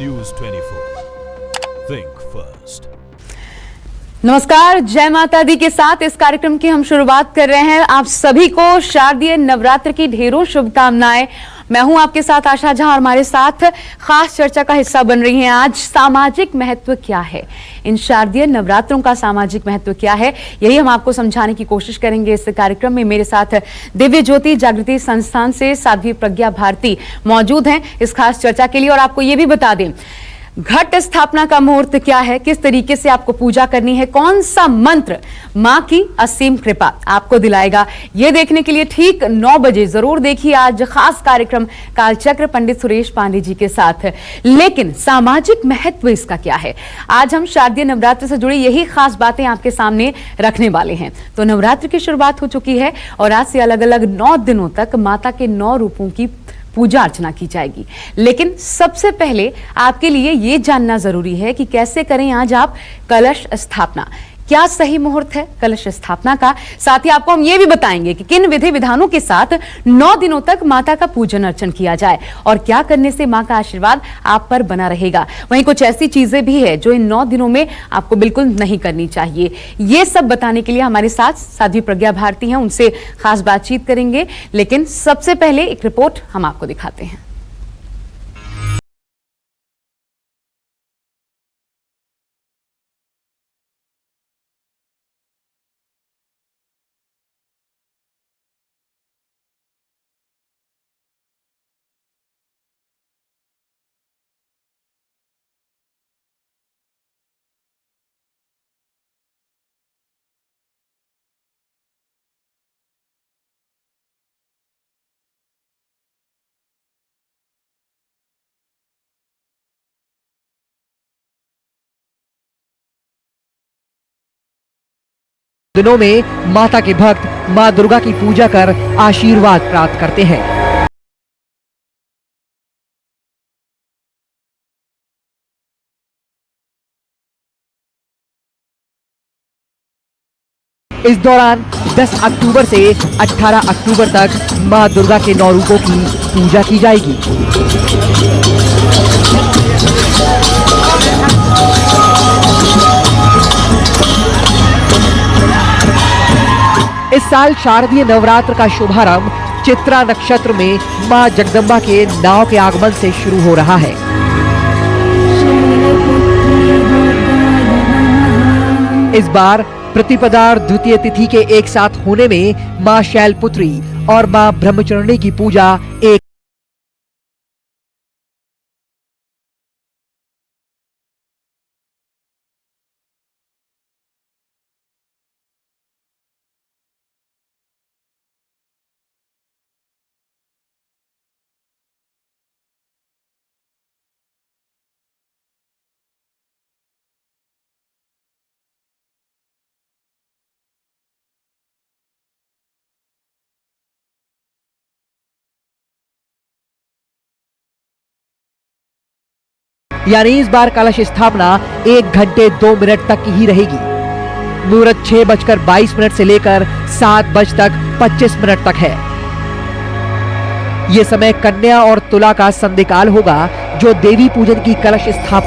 News 24. Think first. नमस्कार, जय माता दी के साथ इस कार्यक्रम की हम शुरुआत कर रहे हैं। आप सभी को शारदीय नवरात्र की ढेरों शुभकामनाएं। मैं हूं आपके साथ आशा झा और हमारे साथ खास चर्चा का हिस्सा बन रही हैं आज सामाजिक महत्व क्या है, इन शारदीय नवरात्रों का सामाजिक महत्व क्या है, यही हम आपको समझाने की कोशिश करेंगे इस कार्यक्रम में। मेरे साथ दिव्य ज्योति जागृति संस्थान से साध्वी प्रज्ञा भारती मौजूद हैं इस खास चर्चा के लिए। और आपको ये भी बता दें, घट स्थापना का मुहूर्त क्या है, किस तरीके से आपको पूजा करनी है, कौन सा मंत्र मां की असीम कृपा आपको दिलाएगा, यह देखने के लिए ठीक 9 बजे जरूर देखिए आज खास कार्यक्रम कालचक्र पंडित सुरेश पांडे जी के साथ। लेकिन सामाजिक महत्व इसका क्या है, आज हम शारदीय नवरात्र से जुड़ी यही खास बातें आपके सामने रखने वाले हैं। तो नवरात्र की शुरुआत हो चुकी है और आज से अलग अलग 9 दिनों तक माता के 9 रूपों की पूजा अर्चना की जाएगी। लेकिन सबसे पहले आपके लिए यह जानना जरूरी है कि कैसे करें आज आप कलश स्थापना, क्या सही मुहूर्त है कलश स्थापना का। साथ ही आपको हम ये भी बताएंगे कि किन विधि विधानों के साथ 9 दिनों तक माता का पूजन अर्चन किया जाए और क्या करने से मां का आशीर्वाद आप पर बना रहेगा। वहीं कुछ ऐसी चीजें भी है जो इन 9 दिनों में आपको बिल्कुल नहीं करनी चाहिए। ये सब बताने के लिए हमारे साथ साध्वी प्रज्ञा भारती हैं, उनसे खास बातचीत करेंगे। लेकिन सबसे पहले एक रिपोर्ट हम आपको दिखाते हैं। दिनों में माता के भक्त मां दुर्गा की पूजा कर आशीर्वाद प्राप्त करते हैं। इस दौरान 10 अक्टूबर से 18 अक्टूबर तक मां दुर्गा के 9 रूपों की पूजा की जाएगी। इस साल शारदीय नवरात्र का शुभारंभ चित्रा नक्षत्र में मां जगदम्बा के नाव के आगमन से शुरू हो रहा है। इस बार प्रतिपदा और द्वितीय तिथि के एक साथ होने में मां शैलपुत्री और मां ब्रह्मचरणी की पूजा एक यानी इस बार कलश स्थापना 1 घंटे 2 मिनट तक की ही रहेगी। मुहूर्त 6:22 से लेकर 7:25 तक है। यह समय कन्या और तुला का संधिकाल होगा, जो देवी पूजन की कलश स्थापना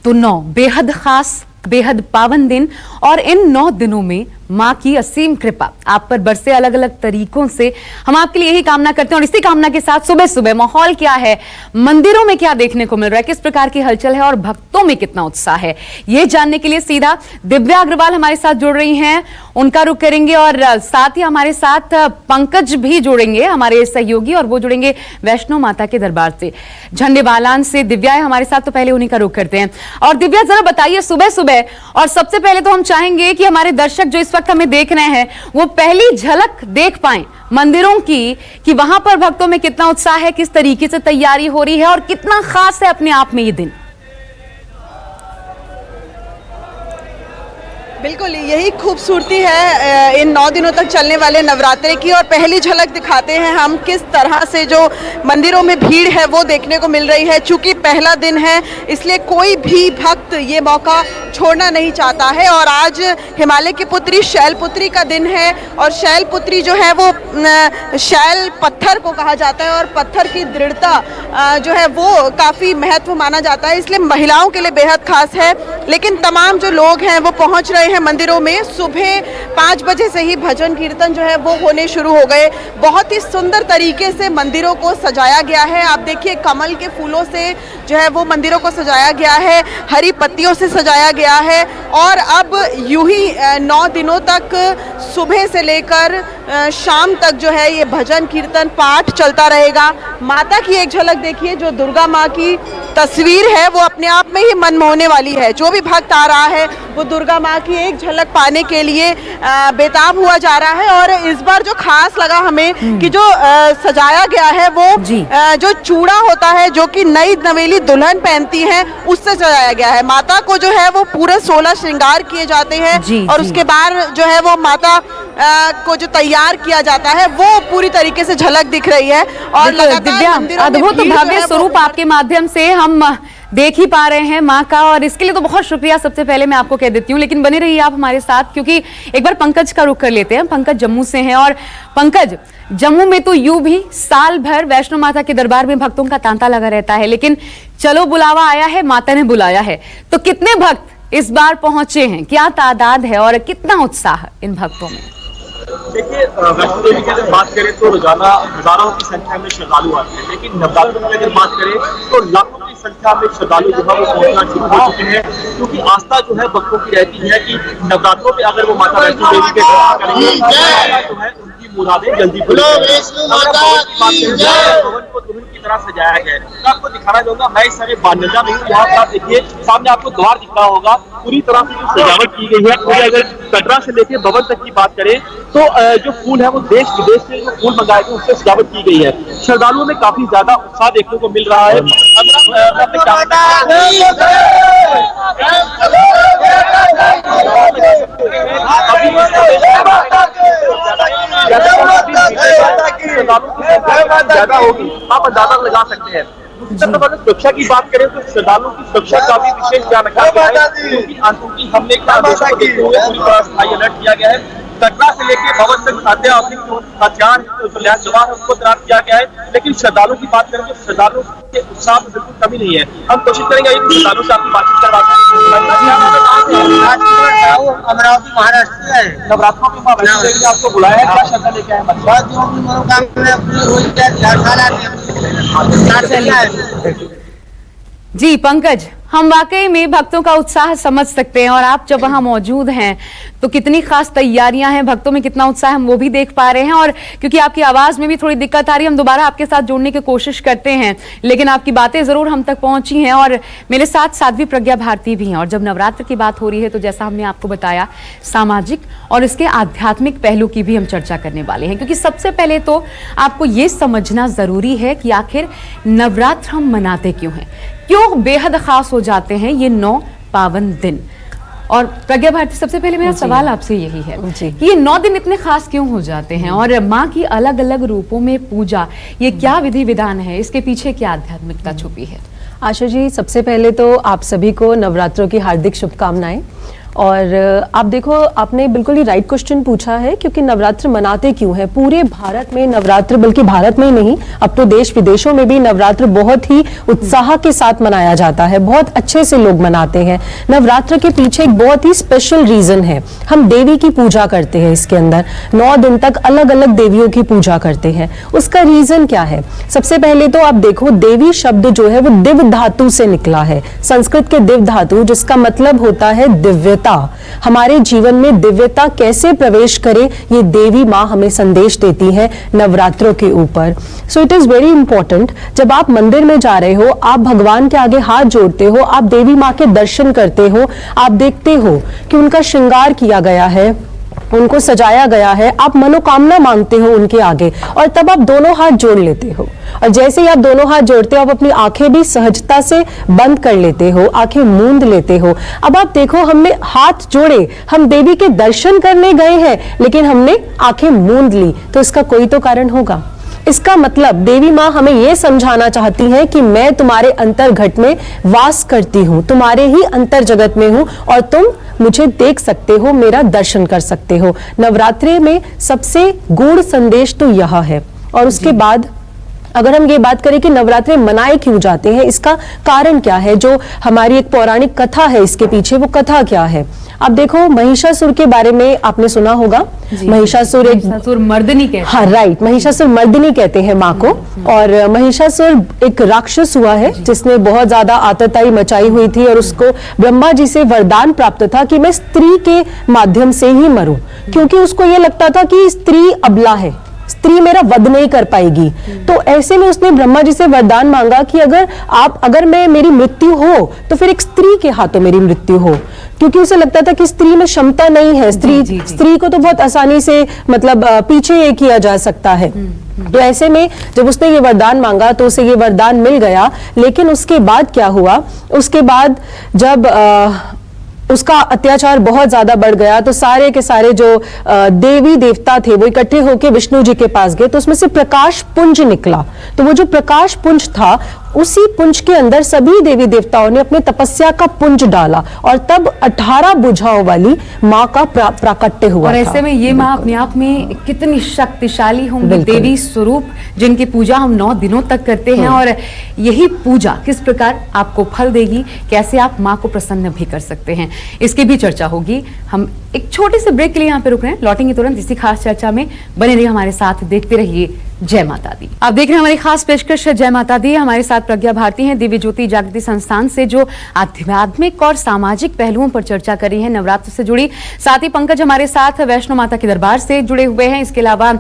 तो 9 बेहद खास, बेहद पावन दिन, और इन 9 दिनों में माँ की असीम कृपा आप पर बरसे अलग अलग तरीकों से। हम आपके लिए यही कामना करते हैं और इसी कामना के साथ सुबह सुबह माहौल क्या है, मंदिरों में क्या देखने को मिल रहा है, किस प्रकार की हलचल है और भक्तों में कितना उत्साह है, ये जानने के लिए सीधा दिव्या अग्रवाल हमारे साथ जुड़ रही हैं, उनका रुख करेंगे। और साथ ही हमारे साथ पंकज भी जुड़ेंगे, हमारे सहयोगी, और वो जुड़ेंगे वैष्णो माता के दरबार से, झंडे बालान से। दिव्या है हमारे साथ, तो पहले उन्हीं का रुख करते हैं। और दिव्या, जरा बताइए सुबह सुबह, और सबसे पहले तो हम चाहेंगे कि हमारे दर्शक जो इस वक्त हमें देख रहे हैं वो पहली झलक देख पाएं मंदिरों की, कि वहां पर भक्तों में कितना उत्साह है, किस तरीके से तैयारी हो रही है और कितना खास है अपने आप में ये दिन। बिल्कुल, यही खूबसूरती है इन 9 दिनों तक चलने वाले नवरात्रे की। और पहली झलक दिखाते हैं हम किस तरह से जो मंदिरों में भीड़ है वो देखने को मिल रही है। चूंकि पहला दिन है, इसलिए कोई भी भक्त ये मौका छोड़ना नहीं चाहता है। और आज हिमालय की पुत्री शैलपुत्री का दिन है, और शैलपुत्री जो है वो शैल पत्थर को कहा जाता है, और पत्थर की दृढ़ता जो है वो काफ़ी महत्व माना जाता है, इसलिए महिलाओं के लिए बेहद खास है। लेकिन तमाम जो लोग हैं वो पहुंच रहे हैं मंदिरों में। सुबह 5 बजे से ही भजन कीर्तन जो है वो होने शुरू हो गए। बहुत ही सुंदर तरीके से मंदिरों को सजाया गया है। आप देखिए, कमल के फूलों से जो है वो मंदिरों को सजाया गया है, हरी पत्तियों से सजाया गया है। और अब यूं ही 9 दिनों तक सुबह से लेकर शाम तक जो है ये भजन कीर्तन पाठ चलता रहेगा। माता की एक झलक देखिए, जो दुर्गा माँ की तस्वीर है वो अपने आप में ही मन मोहने वाली है। जो भी भक्त आ रहा है वो दुर्गा माँ की एक झलक पाने के लिए बेताब हुआ जा रहा है। और इस बार जो खास लगा हमें कि जो सजाया गया है वो जो चूड़ा होता है, जो कि नई नवेली दुल्हन पहनती है, उससे सजाया गया है। माता को जो है वो पूरे 16 श्रृंगार किए जाते हैं, और उसके बाद जो है वो माता को जो तैयार किया जाता है वो पूरी तरीके से झलक दिख रही है। और दिव्या, अद्भुत भव्य स्वरूप आपके माध्यम से हम देख ही पा रहे हैं माँ का, और इसके लिए तो बहुत शुक्रिया सबसे पहले मैं आपको कह देती हूँ। लेकिन बने रहिए आप हमारे साथ, क्योंकि एक बार पंकज का रुख कर लेते हैं। पंकज जम्मू से हैं, और पंकज, जम्मू में तो यूं भी साल भर वैष्णो माता के दरबार में भक्तों का तांता लगा रहता है, लेकिन चलो बुलावा आया है, माता ने बुलाया है। तो कितने भक्त इस बार पहुंचे हैं, क्या तादाद है और कितना उत्साह इन भक्तों में? देखिए, वैष्णो देवी की अगर बात करें तो रोजाना हजारों की संख्या में श्रद्धालु आते हैं, लेकिन नवरात्रों की अगर बात करें तो लाखों की संख्या में श्रद्धालु जो है वो पहुंचना शुरू हो चुके हैं। क्योंकि आस्था जो है भक्तों की रहती है कि नवरात्रों में अगर वो माता वैष्णो देवी के दर्शन करेंगे जो है उनकी मुरादें जल्दी पूरी होंगी। भवन को दुल्हन की तरह सजाया गया है। मैं आपको दिखाना चाहूंगा, मैं इस समय बानजा में हूँ, यहाँ पर आप देखिए सामने आपको द्वार दिख रहा होगा, पूरी तरह से जो सजावट की गई है। और अगर कटरा से लेकर भवन तक की बात करें तो जो फूल है वो देश विदेश से जो फूल मंगाए गए उससे सजावट की गई है। श्रद्धालुओं में काफी ज्यादा उत्साह देखने को मिल रहा है। ज्यादा होगी, आप अंदाजा लगा सकते हैं। सुरक्षा की बात करें तो श्रद्धालुओं की सुरक्षा का भी विशेष ध्यान रखा गया है, क्योंकि आतंकी हमले का देखते हुए पूरी तरह स्थायी अलर्ट किया गया है। कटरा से लेकर भवन तक अत्याधुनिक जो हथियार जवान है उसको तैनात किया गया है। लेकिन श्रद्धालुओं की बात करें तो श्रद्धालुओं के उत्साह में बिल्कुल कमी नहीं है। हम कोशिश करेंगे श्रद्धालुओं से आपकी बातचीत करवाते हैं। अमरावती महाराष्ट्र है। नवरात्रों में मां वैष्णो देवी ने आपको बुलाया है, क्या श्रद्धा लेके आए? जी पंकज, हम वाकई में भक्तों का उत्साह समझ सकते हैं, और आप जब वहां मौजूद हैं तो कितनी खास तैयारियां हैं, भक्तों में कितना उत्साह है, हम वो भी देख पा रहे हैं। और क्योंकि आपकी आवाज में भी थोड़ी दिक्कत आ रही है, हम दोबारा आपके साथ जोड़ने की कोशिश करते हैं, लेकिन आपकी बातें जरूर हम तक पहुंची हैं। और मेरे साथ साध्वी प्रज्ञा भारती भी हैं। और जब नवरात्र की बात हो रही है तो जैसा हमने आपको बताया, सामाजिक और इसके आध्यात्मिक पहलू की भी हम चर्चा करने वाले हैं। क्योंकि सबसे पहले तो आपको ये समझना जरूरी है कि आखिर नवरात्र हम मनाते क्यों हैं, क्यों बेहद खास हो जाते हैं ये 9 पावन दिन। और प्रज्ञा भारती, सबसे पहले मेरा सवाल आपसे यही है कि ये 9 दिन इतने खास क्यों हो जाते हैं, और माँ की अलग अलग रूपों में पूजा, ये क्या विधि विधान है, इसके पीछे क्या आध्यात्मिकता छुपी है? आशा जी, सबसे पहले तो आप सभी को नवरात्रों की हार्दिक शुभकामनाएं। और आप देखो, आपने बिल्कुल ही राइट क्वेश्चन पूछा है, क्योंकि नवरात्र मनाते क्यों हैं? पूरे भारत में नवरात्र, बल्कि भारत में ही नहीं, अब तो देश विदेशों में भी नवरात्र बहुत ही उत्साह के साथ मनाया जाता है, बहुत अच्छे से लोग मनाते हैं। नवरात्र के पीछे एक बहुत ही स्पेशल रीजन है। हम देवी की पूजा करते हैं, इसके अंदर 9 दिन तक अलग अलग देवियों की पूजा करते हैं। उसका रीजन क्या है? सबसे पहले तो आप देखो, देवी शब्द जो है वो दिव्य धातु से निकला है, संस्कृत के दिव्य धातु, जिसका मतलब होता है दिव्यता। हमारे जीवन में दिव्यता कैसे प्रवेश करे, ये देवी माँ हमें संदेश देती है नवरात्रों के ऊपर। So it is very important, जब आप मंदिर में जा रहे हो, आप भगवान के आगे हाथ जोड़ते हो, आप देवी माँ के दर्शन करते हो, आप देखते हो कि उनका श्रृंगार किया गया है, उनको सजाया गया है, आप मनोकामना मांगते हो उनके आगे, और तब आप दोनों हाथ जोड़ लेते हो। और जैसे ही आप दोनों हाथ जोड़ते हो, आप अपनी आंखें भी सहजता से बंद कर लेते हो, आंखें मूंद लेते हो। अब आप देखो, हमने हाथ जोड़े, हम देवी के दर्शन करने गए हैं, लेकिन हमने आंखें मूंद ली, तो इसका कोई तो कारण होगा। इसका मतलब देवी माँ हमें यह समझाना चाहती हैं कि मैं तुम्हारे अंतर्घट में वास करती हूँ, तुम्हारे ही अंतर जगत में हूँ, और तुम मुझे देख सकते हो, मेरा दर्शन कर सकते हो। नवरात्रि में सबसे गूढ़ संदेश तो यह है। और उसके बाद अगर हम ये बात करें कि नवरात्रि मनाए क्यों जाते हैं, इसका कारण क्या है, जो हमारी एक पौराणिक कथा है इसके पीछे, वो कथा क्या है? आप देखो, महिषासुर के बारे में आपने सुना होगा। महिषासुर मर्दिनी कहते हैं। हाँ, राइट, महिषासुर मर्दिनी कहते हैं माँ को। और महिषासुर एक राक्षस हुआ है, जिसने बहुत ज्यादा आतताई मचाई हुई थी, और उसको ब्रह्मा जी से वरदान प्राप्त था कि मैं स्त्री के माध्यम से ही मरूं, क्योंकि उसको ये लगता था कि स्त्री अबला है, स्त्री मेरा वध नहीं कर पाएगी। तो ऐसे में उसने ब्रह्मा जी से वरदान मांगा कि अगर मेरी मृत्यु हो तो फिर एक स्त्री के हाथों मेरी मृत्यु हो, क्योंकि उसे लगता था कि स्त्री में क्षमता नहीं है, स्त्री को तो बहुत आसानी से मतलब पीछे ये किया जा सकता है। तो ऐसे में जब उसने ये वरदान मांगा तो उसे ये वरदान मिल गया। लेकिन उसके बाद क्या हुआ? उसके बाद जब उसका अत्याचार बहुत ज्यादा बढ़ गया, तो सारे के सारे जो देवी देवता थे वो इकट्ठे होकर विष्णु जी के पास गए, तो उसमें से प्रकाश पुंज निकला। तो वो जो प्रकाश पुंज था, उसी पुंज के अंदर सभी देवी देवताओं ने अपने तपस्या का पुंज डाला, और तब 18 भुजाओं वाली माँ का प्राकट्य हुआ। और ऐसे में ये माँ अपने आप में कितनी शक्तिशाली होंगी, देवी स्वरूप, जिनकी पूजा हम 9 दिनों तक करते हैं। और यही पूजा किस प्रकार आपको फल देगी, कैसे आप माँ को प्रसन्न भी कर सकते हैं, इसकी भी चर्चा होगी। हम एक छोटे से ब्रेक के लिए यहाँ पे रुक रहे हैं, लौटेंगे तुरंत इसी खास चर्चा में। बने रहिए हमारे साथ, देखते रहिए जय माता दी। आप देख रहे हैं हमारी खास पेशकश जय माता दी। हमारे साथ प्रज्ञा भारती हैं, दिव्य ज्योति जागृति संस्थान से, जो आध्यात्मिक और सामाजिक पहलुओं पर चर्चा कर रही है नवरात्र से जुड़ी। साथ ही पंकज हमारे साथ वैष्णो माता के दरबार से जुड़े हुए हैं। इसके अलावा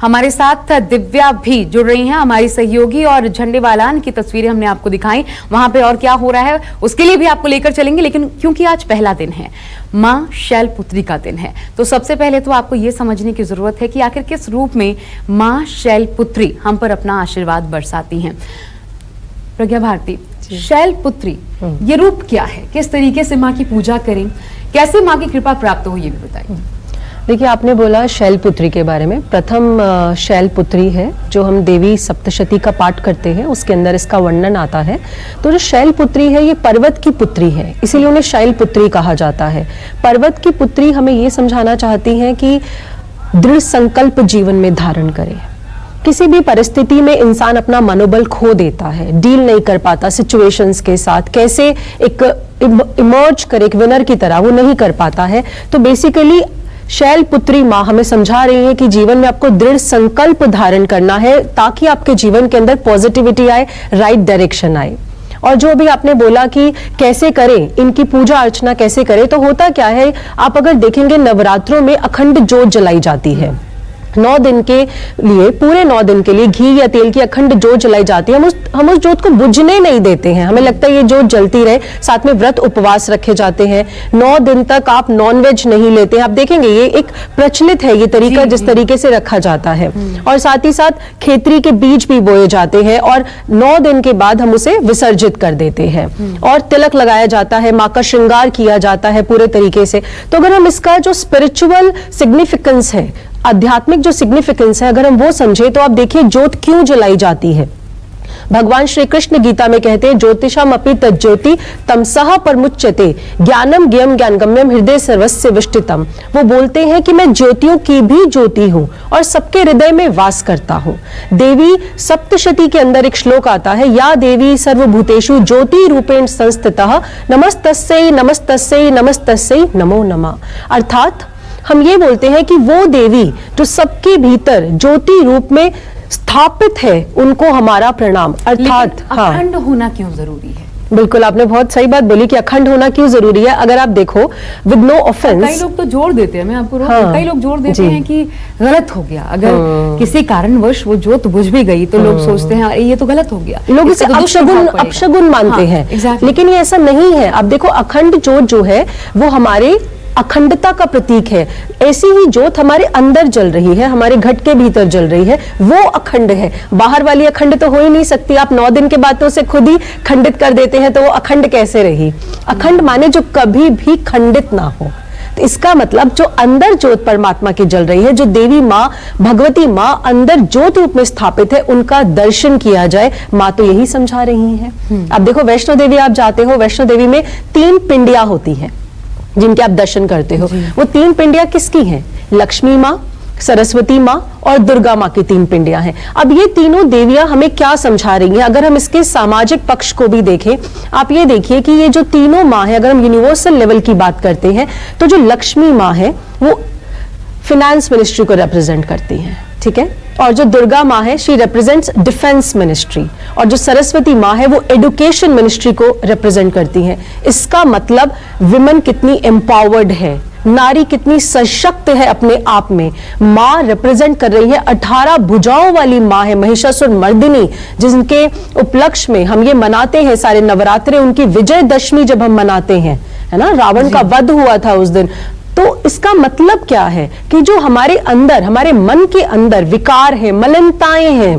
हमारे साथ दिव्या भी जुड़ रही हैं, हमारी सहयोगी, और झंडे वालान की तस्वीरें हमने आपको दिखाई। वहां पे और क्या हो रहा है उसके लिए भी आपको लेकर चलेंगे, लेकिन क्योंकि आज पहला दिन है, माँ शैलपुत्री का दिन है, तो सबसे पहले तो आपको ये समझने की जरूरत है कि आखिर किस रूप में माँ शैलपुत्री हम पर अपना आशीर्वाद बरसाती हैं। प्रज्ञा भारती, शैलपुत्री ये रूप क्या है, किस तरीके से माँ की पूजा करें, कैसे माँ की कृपा प्राप्त हो, ये भी बताइए। देखिए, आपने बोला शैलपुत्री के बारे में। प्रथम शैलपुत्री है, जो हम देवी सप्तशती का पाठ करते हैं, उसके अंदर इसका वर्णन आता है। तो जो शैलपुत्री है, ये पर्वत की पुत्री है, इसीलिए उन्हें शैलपुत्री कहा जाता है। पर्वत की पुत्री हमें ये समझाना चाहती हैं कि दृढ़ संकल्प जीवन में धारण करें। किसी भी परिस्थिति में इंसान अपना मनोबल खो देता है, डील नहीं कर पाता सिचुएशंस के साथ, कैसे एक इमर्ज करे एक विनर की तरह, वो नहीं कर पाता है। तो बेसिकली शैलपुत्री माँ हमें समझा रही है कि जीवन में आपको दृढ़ संकल्प धारण करना है, ताकि आपके जीवन के अंदर पॉजिटिविटी आए, राइट डायरेक्शन आए। और जो भी आपने बोला कि कैसे करें, इनकी पूजा अर्चना कैसे करें, तो होता क्या है, आप अगर देखेंगे नवरात्रों में अखंड ज्योत जलाई जाती है। 9 दिन के लिए, पूरे 9 दिन के लिए घी या तेल की अखंड ज्योत जलाई जाती है। हम उस ज्योत को बुझने नहीं देते हैं, हमें लगता है ये ज्योत जलती रहे। साथ में व्रत उपवास रखे जाते हैं, 9 दिन तक आप नॉनवेज नहीं लेते हैं। आप देखेंगे ये एक प्रचलित है ये तरीका, जिस तरीके से रखा जाता है। और साथ ही साथ खेतरी के बीज भी बोए जाते हैं, और 9 दिन के बाद हम उसे विसर्जित कर देते हैं। और तिलक लगाया जाता है, माँ का श्रृंगार किया जाता है पूरे तरीके से। तो अगर हम इसका जो स्पिरिचुअल सिग्निफिकेंस है, आध्यात्मिक जो सिग्निफिकेंस है, अगर हम वो समझे, तो आप देखिए ज्योत क्यों जलाई जाती है। भगवान श्री कृष्ण गीता में कहते हैं ज्योतिषम अपि तज्ज्योति तमसः परमुच्यते ज्ञानम ज्ञम ज्ञानगम्यम हृदय सर्वस्य विष्टितम। वो बोलते हैं कि मैं ज्योतियों की भी ज्योति हूं और सबके हृदय में वास करता हूं। देवी सप्तशती के अंदर एक श्लोक आता है, या देवी सर्वभूतेषु ज्योति रूपेण संस्थितः नमस्तस्यै नमस्तस्यै नमस्तस्यै नमो नमः। अर्थात हम ये बोलते हैं कि वो देवी जो सबके भीतर ज्योति रूप में स्थापित है, उनको हमारा प्रणाम। अर्थात अखंड होना क्यों जरूरी है? बिल्कुल, आपने बहुत सही बात बोली कि अखंड होना क्यों जरूरी है। अगर आप देखो, विद नो ऑफेंस, कई लोग तो जोड़ देते हैं, मैं आपको कई लोग जोड़ देते हैं कि गलत हो गया। अगर किसी कारणवश वो जोत बुझ भी गई तो लोग सोचते हैं अरे ये तो गलत हो गया, लोग इसे अपशगुन मानते हैं। लेकिन ये ऐसा नहीं है। आप देखो, अखंड जोत जो है वो हमारे अखंडता का प्रतीक है। ऐसी ही ज्योत हमारे अंदर जल रही है, हमारे घट के भीतर जल रही है, वो अखंड है। बाहर वाली अखंड तो हो ही नहीं सकती। आप 9 दिन के बाद तो उसे खुद ही खंडित कर देते हैं, तो वो अखंड कैसे रही? अखंड माने जो कभी भी खंडित ना हो। तो इसका मतलब जो अंदर ज्योत परमात्मा की जल रही है, जो देवी माँ भगवती माँ अंदर ज्योत रूप में स्थापित है, उनका दर्शन किया जाए। माँ तो यही समझा रही है। अब देखो, वैष्णो देवी आप जाते हो, वैष्णो देवी में 3 पिंडियां होती हैं जिनके आप दर्शन करते हो। वो 3 पिंडियां किसकी हैं? लक्ष्मी माँ, सरस्वती माँ और दुर्गा माँ की 3 पिंडियां हैं। अब ये तीनों देवियां हमें क्या समझा रही हैं? अगर हम इसके सामाजिक पक्ष को भी देखें, आप ये देखिए कि ये जो तीनों माँ है, अगर हम यूनिवर्सल लेवल की बात करते हैं तो जो लक्ष्मी माँ है वो फिनेंस मिनिस्ट्री को रिप्रेजेंट करती हैं, ठीक है। और जो दुर्गा माँ है, शी रिप्रेजेंट्स डिफेंस मिनिस्ट्री। और जो सरस्वती माँ है वो एजुकेशन मिनिस्ट्री को रिप्रेजेंट करती हैं। इसका मतलब विमेन कितनी एम्पावर्ड है, नारी कितनी सशक्त है अपने आप में। माँ रिप्रेजेंट कर रही है 18 भुजाओं वाली माँ है, महिषासुर मर्दिनी, जिनके उपलक्ष्य में हम ये मनाते हैं सारे नवरात्रे। उनकी विजयदशमी जब हम मनाते हैं, है ना, रावण का वध हुआ था उस दिन। तो इसका मतलब क्या है कि जो हमारे अंदर, हमारे मन के अंदर विकार है, मलिनताएं हैं,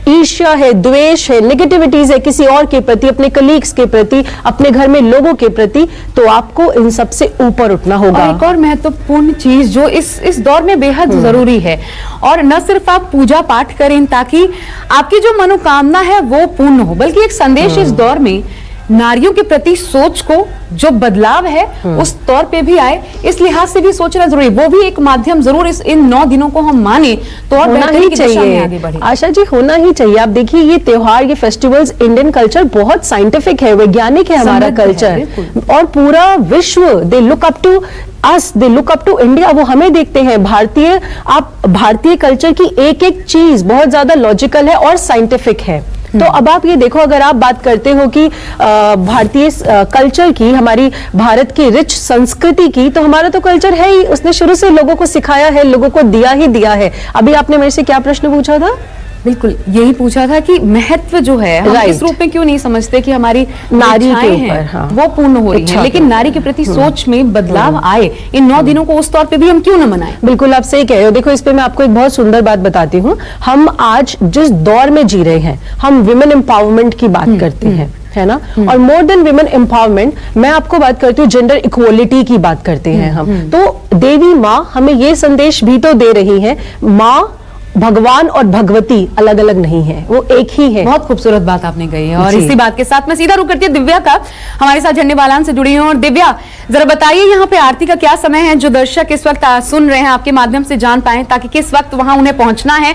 ईर्ष्या है, द्वेष है, नेगेटिविटीज है किसी और के प्रति, अपने कलीग्स के प्रति, अपने घर में लोगों के प्रति, तो आपको इन सब से ऊपर उठना होगा। और एक और महत्वपूर्ण चीज जो इस दौर में बेहद जरूरी है, और न सिर्फ आप पूजा पाठ करें ताकि आपकी जो मनोकामना है वो पूर्ण हो, बल्कि एक संदेश इस दौर में नारियों के प्रति सोच को जो बदलाव है उस तौर पे भी आए, इस लिहाज से भी सोचना जरूरी है। वो भी एक माध्यम जरूर इन 9 दिनों को हम माने तो और बेहतरी की दिशा में आगे बढ़े। आशा जी, होना ही चाहिए। आप देखिए, ये त्योहार, ये फेस्टिवल्स, इंडियन कल्चर बहुत साइंटिफिक है, वैज्ञानिक है हमारा कल्चर, और पूरा विश्व they look up to us, they look up to India. वो हमें देखते हैं। भारतीय कल्चर की एक एक चीज बहुत ज्यादा लॉजिकल है और साइंटिफिक है। तो अब आप ये देखो, अगर आप बात करते हो कि भारतीय कल्चर की, हमारी भारत की रिच संस्कृति की, तो हमारा तो कल्चर है ही, उसने शुरू से लोगों को सिखाया है, लोगों को दिया ही दिया है। अभी आपने मेरे से क्या प्रश्न पूछा था? बिल्कुल यही पूछा था कि महत्व जो है हम इस रूप में क्यों नहीं समझते कि हमारी नारी के ऊपर वो पूर्ण हो रही है, लेकिन नारी के प्रति सोच में बदलाव आए। इन 9 दिनों को उस तौर पे भी हम क्यों न मनाएं? बिल्कुल आप सही कह रहे हो। देखो, इस पे मैं आपको एक बहुत सुंदर बात बताती हूँ। हम आज जिस दौर में जी रहे हैं, हम विमेन एम्पावरमेंट की बात करते हैं, है ना, और मोर देन विमेन एम्पावरमेंट, मैं आपको बात करती हूँ जेंडर इक्वलिटी की बात करते हैं हम। तो देवी माँ हमें ये संदेश भी तो दे रही है, माँ, भगवान और भगवती अलग अलग नहीं है, वो एक ही है। बहुत खूबसूरत बात आपने कही है। और इसी बात के साथ मैं सीधा रुक करती हूँ दिव्या का, हमारे साथ झंडे बालान से जुड़ी हूँ। और दिव्या, जरा बताइए यहाँ पे आरती का क्या समय है, जो दर्शक इस वक्त सुन रहे हैं आपके माध्यम से जान पाए, ताकि किस वक्त वहां उन्हें पहुंचना है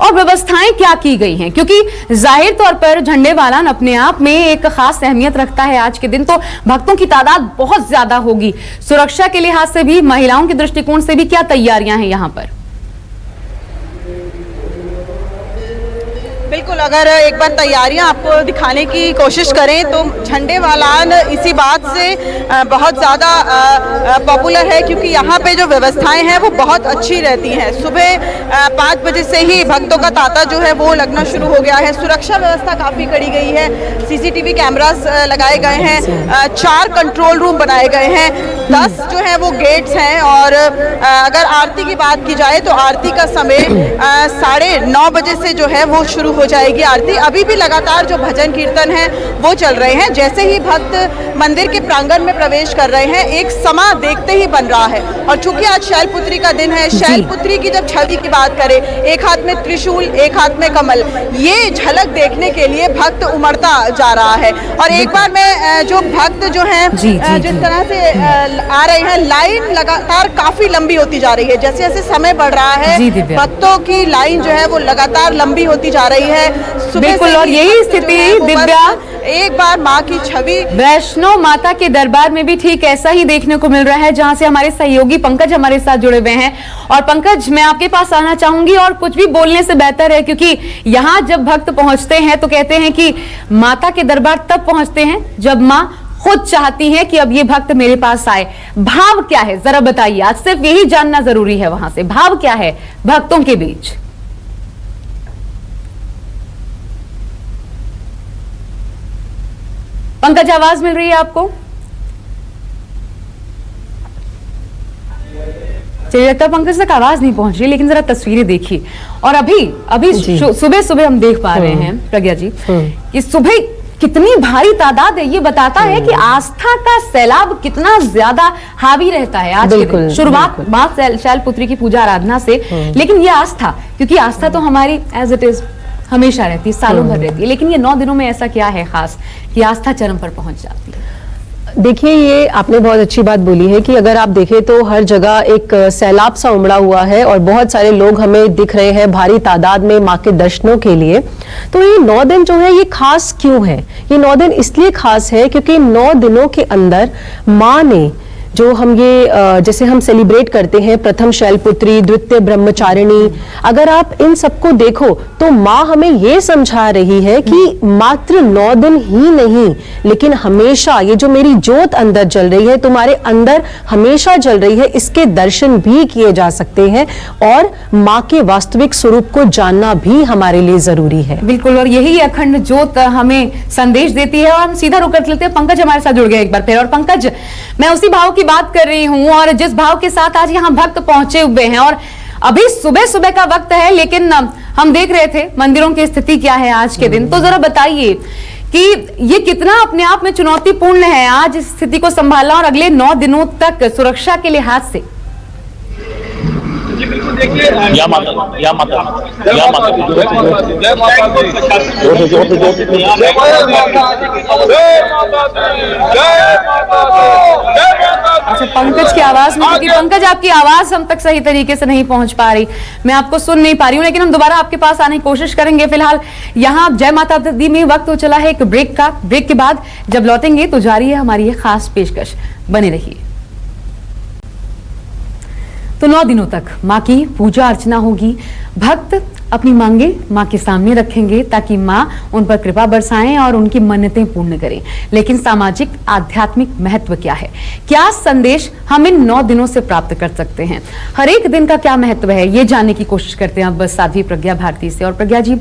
और व्यवस्थाएं क्या की गई हैं, क्योंकि जाहिर तौर पर झंडे बालान अपने आप में एक खास अहमियत रखता है। आज के दिन तो भक्तों की तादाद बहुत ज्यादा होगी, सुरक्षा के लिहाज से भी, महिलाओं के दृष्टिकोण से भी क्या तैयारियां हैं यहाँ पर? बिल्कुल, अगर एक बार तैयारियां आपको दिखाने की कोशिश करें तो झंडे बालान इसी बात से बहुत ज़्यादा पॉपुलर है, क्योंकि यहाँ पे जो व्यवस्थाएं हैं वो बहुत अच्छी रहती हैं। सुबह 5 बजे से ही भक्तों का तांता जो है वो लगना शुरू हो गया है। सुरक्षा व्यवस्था काफ़ी कड़ी गई है, CCTV कैमरास लगाए गए हैं, 4 कंट्रोल रूम बनाए गए हैं, 10 जो है वो गेट्स हैं। और अगर आरती की बात की जाए तो आरती का समय 9:30 बजे से जो है वो शुरू हो जाएगी आरती। अभी भी लगातार जो भजन कीर्तन है वो चल रहे हैं। जैसे ही भक्त मंदिर के प्रांगण में प्रवेश कर रहे हैं, एक समा देखते ही बन रहा है। और चूंकि आज शैलपुत्री का दिन है, शैलपुत्री की जब छवि की बात करें, एक हाथ में त्रिशूल, एक हाथ में कमल, ये झलक देखने के लिए भक्त उमड़ता जा रहा है। और एक बार में जो भक्त जो हैं जिस तरह से आ रहे हैं, लाइन लगातार काफी लंबी होती जा रही है। जैसे जैसे समय बढ़ रहा है, भक्तों की लाइन जो है वो लगातार लंबी होती जा रही है। बिल्कुल, और यही स्थिति दिव्या एक बार माँ की छवि वैष्णो माता के दरबार में भी ठीक ऐसा ही देखने को मिल रहा है, जहां से हमारे सहयोगी पंकज हमारे साथ जुड़े हुए हैं। और पंकज, मैं आपके पास आना चाहूंगी, और कुछ भी बोलने से बेहतर है, क्योंकि यहाँ जब भक्त पहुंचते हैं तो कहते हैं कि माता के दरबार तब पहुंचते हैं जब माँ खुद चाहती है कि अब ये भक्त मेरे पास आए। भाव क्या है, जरा बताइए। आज सिर्फ यही जानना जरूरी है, वहां से भाव क्या है भक्तों के बीच। पंकज, आवाज मिल रही है आपको? चलिए, लगता है पंकज तक आवाज नहीं पहुंच रही, लेकिन जरा तस्वीरें देखिए। और अभी सुबह सुबह हम देख पा रहे हैं प्रज्ञा जी कि सुबह कितनी भारी तादाद है। ये बताता है कि आस्था का सैलाब कितना ज्यादा हावी रहता है आज के दिन। शुरुआत मां शैलपुत्री की पूजा आराधना से, लेकिन ये आस्था, क्योंकि आस्था तो हमारी एज इट इज हमेशा रहती है, सालों भर रहती है, लेकिन ये 9 दिनों में ऐसा क्या है खास कि आस्था चरम पर पहुंच जाती है? देखिए, ये आपने बहुत अच्छी बात बोली है कि अगर आप देखें तो हर जगह एक सैलाब सा उमड़ा हुआ है और बहुत सारे लोग हमें दिख रहे हैं भारी तादाद में माँ के दर्शनों के लिए। तो ये 9 दिन जो है ये खास क्यों है? ये 9 दिन इसलिए खास है क्योंकि 9 दिनों के अंदर माँ ने जो हम ये जैसे हम सेलिब्रेट करते हैं, प्रथम शैलपुत्री, द्वितीय ब्रह्मचारिणी, अगर आप इन सबको देखो तो माँ हमें ये समझा रही है कि मात्र 9 दिन ही नहीं, लेकिन हमेशा ये जो मेरी ज्योत अंदर जल रही है, तुम्हारे अंदर हमेशा जल रही है, इसके दर्शन भी किए जा सकते हैं और माँ के वास्तविक स्वरूप को जानना भी हमारे लिए जरूरी है। बिल्कुल, और यही अखंड ज्योत हमें संदेश देती है। और हम सीधा रुक कर लेते हैं, पंकज हमारे साथ जुड़ गए एक बार फिर। और पंकज, मैं उसी भाव की बात कर रही हूं, और जिस भाव के साथ आज यहाँ भक्त पहुंचे हुए हैं, और अभी सुबह सुबह का वक्त है, लेकिन हम देख रहे थे मंदिरों की स्थिति क्या है आज के दिन। तो जरा बताइए कि ये कितना अपने आप में चुनौतीपूर्ण है आज इस स्थिति को संभालना, और अगले 9 दिनों तक सुरक्षा के लिहाज से। या माता अच्छा, पंकज की आवाज में, क्योंकि पंकज आपकी आवाज हम तक सही तरीके से नहीं पहुंच पा रही, मैं आपको सुन नहीं पा रही हूं, लेकिन हम दोबारा आपके पास आने की कोशिश करेंगे। फिलहाल यहाँ जय माता दी में वक्त हो चला है एक ब्रेक का। ब्रेक के बाद जब लौटेंगे तो जारी है हमारी ये खास पेशकश, बने रहिए। तो 9 दिनों तक माँ की पूजा अर्चना होगी। भक्त अपनी मांगे माँ के सामने रखेंगे ताकि माँ उन पर कृपा बरसाएं और उनकी मन्नतें पूर्ण करें। लेकिन सामाजिक आध्यात्मिक महत्व क्या है, क्या संदेश हम इन 9 दिनों से प्राप्त कर सकते हैं, हर एक दिन का क्या महत्व है, ये जानने की कोशिश करते हैं अब बस साध्वी प्रज्ञा भारती से। और प्रज्ञा जी,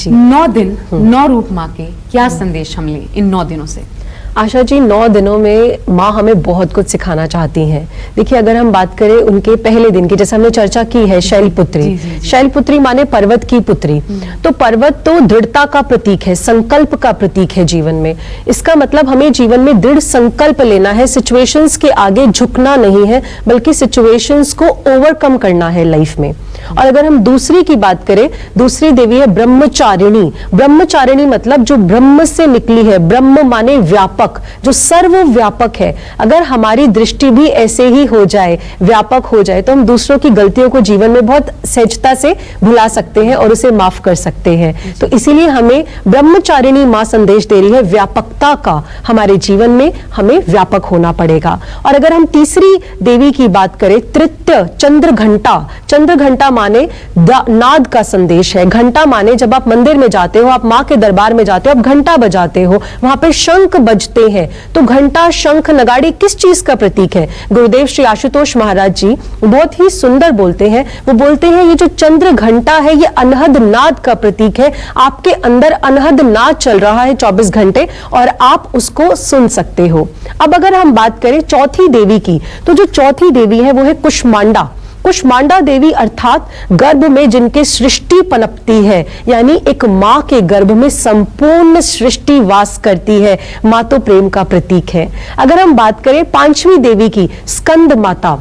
9 दिन 9 रूप माँ के, क्या संदेश हम लें इन 9 दिनों से? आशा जी, 9 दिनों में माँ हमें बहुत कुछ सिखाना चाहती हैं। देखिए, अगर हम बात करें उनके पहले दिन की, जैसे हमने चर्चा की है शैलपुत्री, शैलपुत्री माने पर्वत की पुत्री। तो पर्वत तो दृढ़ता का प्रतीक है, संकल्प का प्रतीक है जीवन में। इसका मतलब हमें जीवन में दृढ़ संकल्प लेना है, सिचुएशंस के आगे झुकना नहीं है, बल्कि सिचुएशंस को ओवरकम करना है लाइफ में। और अगर हम दूसरी की बात करें, दूसरी देवी है ब्रह्मचारिणी। ब्रह्मचारिणी मतलब जो ब्रह्म से निकली है, ब्रह्म माने व्यापक, जो सर्वव्यापक है। अगर हमारी दृष्टि भी ऐसे ही हो जाए, व्यापक हो जाए, तो हम दूसरों की गलतियों को जीवन में बहुत सहजता से भुला सकते हैं और उसे माफ कर सकते हैं। तो इसीलिए हमें ब्रह्मचारिणी मां संदेश दे रही है व्यापकता का। हमारे जीवन में हमें व्यापक होना पड़ेगा। और अगर हम तीसरी देवी की बात करें, तृतीय चंद्र घंटा। चंद्र घंटा माने नाद का संदेश है। घंटा माने जब आप मंदिर में जाते हो, आप माँ के दरबार में जाते हो, आप घंटा बजाते हो, वहां पे शंख बजते हैं। तो घंटा, शंख, नगाड़ी किस चीज का प्रतीक है? गुरुदेव श्री आशुतोष महाराज जी बहुत ही सुंदर बोलते हैं। वो बोलते हैं ये जो चंद्र घंटा है ये अनहद नाद का प्रतीक है। आपके अंदर अनहद नाद चल रहा है 24 घंटे और आप उसको सुन सकते हो। अब अगर हम बात करें चौथी देवी की, तो जो चौथी देवी है वो है कुष्मांडा। कुष्मांडा देवी अर्थात गर्भ में जिनके सृष्टि पनपती है, यानी एक माँ के गर्भ में संपूर्ण सृष्टि वास करती है, माँ तो प्रेम का प्रतीक है। अगर हम बात करें पांचवी देवी की, स्कंद माता,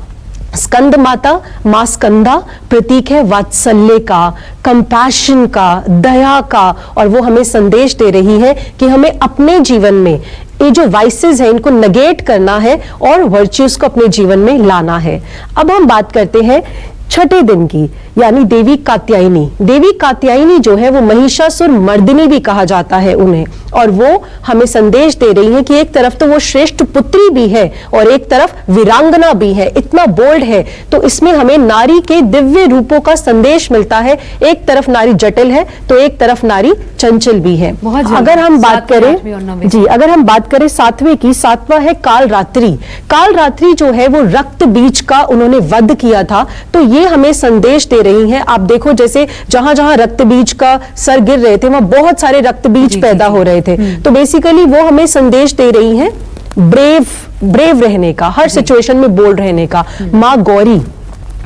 स्कंद माता मां स्कंदा प्रतीक है वात्सल्य का, कंपैशन का, दया का, और वो हमें संदेश दे रही है कि हमें अपने जीवन में ये जो वाइसेस है इनको नेगेट करना है और वर्च्यूज को अपने जीवन में लाना है। अब हम बात करते हैं छठे दिन की, यानी देवी कात्यायनी। देवी कात्यायनी जो है वो महिषासुर मर्दिनी भी कहा जाता है उन्हें, और वो हमें संदेश दे रही है कि एक तरफ तो वो श्रेष्ठ पुत्री भी है और एक तरफ वीरांगना भी है। इतना बोल्ड है, तो इसमें हमें नारी के दिव्य रूपों का संदेश मिलता है। एक तरफ नारी जटिल है तो एक तरफ नारी चंचल भी है। अगर हम बात करें जी, अगर हम बात करें सातवें की, सातवां है काल रात्रि। काल रात्रि जो है वो रक्त बीज का उन्होंने वध किया था, तो ये हमें संदेश दे रही हैं। आप देखो जैसे जहां जहां रक्त बीज का सर गिर रहे थे वहां बहुत सारे रक्त बीज पैदा हो रहे थे। तो बेसिकली वो हमें संदेश दे रही हैं ब्रेव रहने का, हर सिचुएशन में बोल्ड रहने का।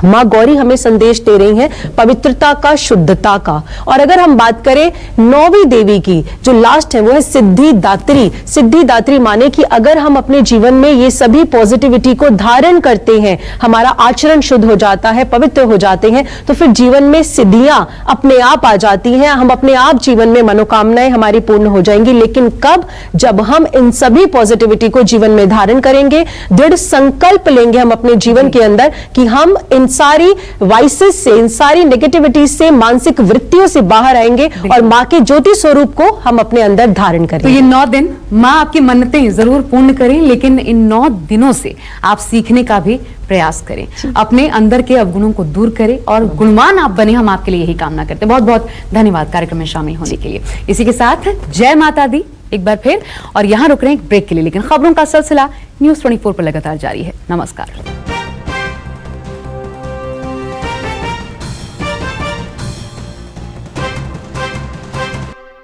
माँ गौरी हमें संदेश दे रही हैं पवित्रता का, शुद्धता का। और अगर हम बात करें नौवीं देवी की, जो लास्ट है वो है सिद्धिदात्री। सिद्धिदात्री माने कि अगर हम अपने जीवन में ये सभी पॉजिटिविटी को धारण करते हैं, हमारा आचरण शुद्ध हो जाता है, पवित्र हो जाते हैं, तो फिर जीवन में सिद्धियां अपने आप आ जाती हैं। हम अपने आप जीवन में मनोकामनाएं हमारी पूर्ण हो जाएंगी। लेकिन कब? जब हम इन सभी पॉजिटिविटी को जीवन में धारण करेंगे, दृढ़ संकल्प लेंगे हम अपने जीवन के अंदर कि हम इन सारी वाइसेस से, इन सारी नेगेटिविटी से, मानसिक वृत्तियों से बाहर आएंगे और माँ के ज्योति स्वरूप को हम अपने अंदर धारण करेंगे। तो ये 9 दिन माँ आपकी मन्नतें जरूर पूर्ण करें, लेकिन इन 9 दिनों से आप सीखने का भी प्रयास करें, अपने अंदर के अवगुणों को दूर करें और गुणवान आप बने। हम आपके लिए यही कामना करते हैं। बहुत बहुत धन्यवाद कार्यक्रम में शामिल होने के लिए। इसी के साथ जय माता दी एक बार फिर, और यहां रुक रहे हैं एक ब्रेक के लिए, लेकिन खबरों का सिलसिला न्यूज़ 24 पर लगातार जारी है। नमस्कार।